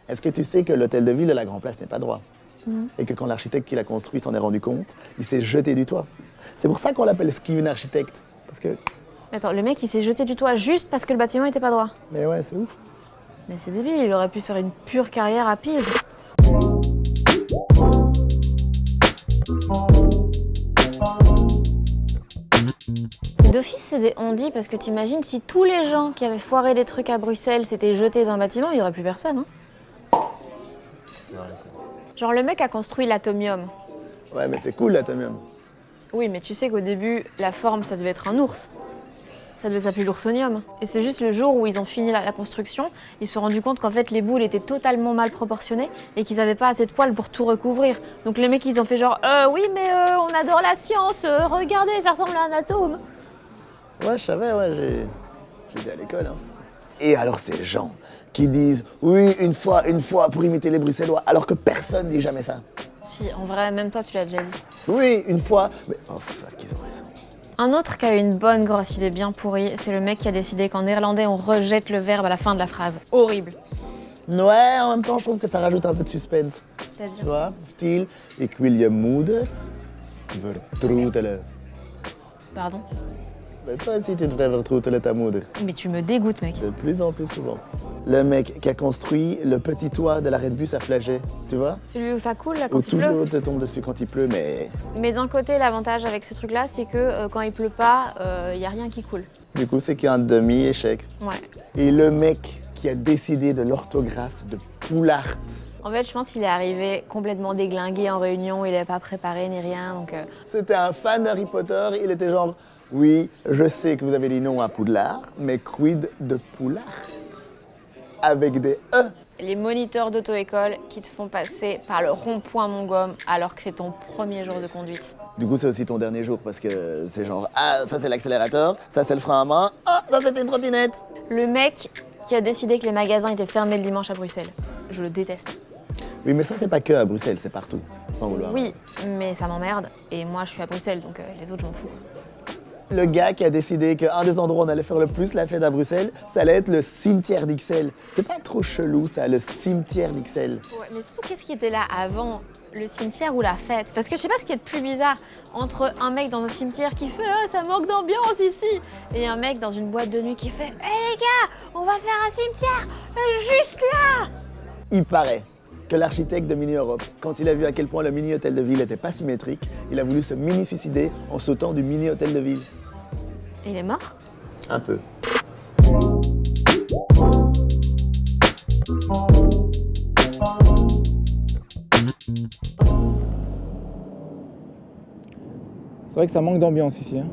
Est-ce que tu sais que l'hôtel de ville de la Grand Place n'est pas droit? Et que quand l'architecte qui l'a construit s'en est rendu compte, il s'est jeté du toit. C'est pour ça qu'on l'appelle Skiven Architect. Parce que... Attends, le mec il s'est jeté du toit juste parce que le bâtiment était pas droit. Mais ouais, c'est ouf. Mais c'est débile, il aurait pu faire une pure carrière à Pise. D'office, on dit parce que t'imagines si tous les gens qui avaient foiré les trucs à Bruxelles s'étaient jetés d'un bâtiment, il y aurait plus personne. Hein. C'est vrai, ça. Genre le mec a construit l'atomium. Ouais, mais c'est cool l'atomium. Oui, mais tu sais qu'au début, la forme, ça devait être un ours. Ça devait s'appeler l'oursonium. Et c'est juste le jour où ils ont fini la construction, ils se sont rendus compte qu'en fait, les boules étaient totalement mal proportionnées et qu'ils n'avaient pas assez de poils pour tout recouvrir. Donc les mecs, ils ont fait genre « Oui, mais on adore la science, regardez, ça ressemble à un atome !» Ouais, je savais, ouais, j'étais à l'école. Hein. Et alors ces gens qui disent « Oui, une fois, pour imiter les Bruxellois », alors que personne dit jamais ça. Si, en vrai, même toi, tu l'as déjà dit. Oui, une fois, mais oh fuck, ils ont raison. Un autre qui a eu une bonne grosse idée bien pourrie, c'est le mec qui a décidé qu'en néerlandais, on rejette le verbe à la fin de la phrase. Horrible. Ouais, en même temps, je trouve que ça rajoute un peu de suspense. C'est-à-dire Tu vois, style, ik wil je moeder vertroetelen. Pardon? Mais toi aussi, tu devrais vertroetelen ta moeder. Mais tu me dégoûtes, mec. De plus en plus souvent. Le mec qui a construit le petit toit de l'arrêt de bus à Flagey, tu vois? Celui où ça coule, là, Où quand il toute pleut. l'eau te tombe dessus quand il pleut, mais... Mais d'un côté, l'avantage avec ce truc-là, c'est que quand il pleut pas, y a rien qui coule. Du coup, c'est qu'il y a un demi-échec. Ouais. Et le mec qui a décidé de l'orthographe de Poulart. En fait, je pense qu'il est arrivé complètement déglingué en réunion, il n'avait pas préparé ni rien, donc... C'était un fan d'Harry Potter, il était genre... Oui, je sais que vous avez dit non à Poudlard, mais quid de Poulart? Avec des E. Les moniteurs d'auto-école qui te font passer par le rond-point Montgomme alors que c'est ton premier jour de conduite. Du coup, c'est aussi ton dernier jour parce que c'est genre, ah, ça c'est l'accélérateur, ça c'est le frein à main, ah, ça c'était une trottinette. Le mec qui a décidé que les magasins étaient fermés le dimanche à Bruxelles. Je le déteste. Oui, mais ça c'est pas que à Bruxelles, c'est partout, sans vouloir. Oui, mais ça m'emmerde. Et moi, je suis à Bruxelles, donc les autres, je m'en fous. Le gars qui a décidé qu'un des endroits où on allait faire le plus la fête à Bruxelles, ça allait être le cimetière d'Ixelles. C'est pas trop chelou ça, le cimetière d'Ixelles. Ouais, mais surtout, qu'est-ce qui était là avant? Le cimetière ou la fête? Parce que je sais pas ce qui est le plus bizarre entre un mec dans un cimetière qui fait « Ah, ça manque d'ambiance ici !» et un mec dans une boîte de nuit qui fait « Hé les gars, on va faire un cimetière juste là !» Il paraît que l'architecte de Mini Europe, quand il a vu à quel point le mini hôtel de ville n'était pas symétrique, il a voulu se mini-suicider en sautant du mini hôtel de ville. Et il est mort? Un peu. C'est vrai que ça manque d'ambiance ici. Hein.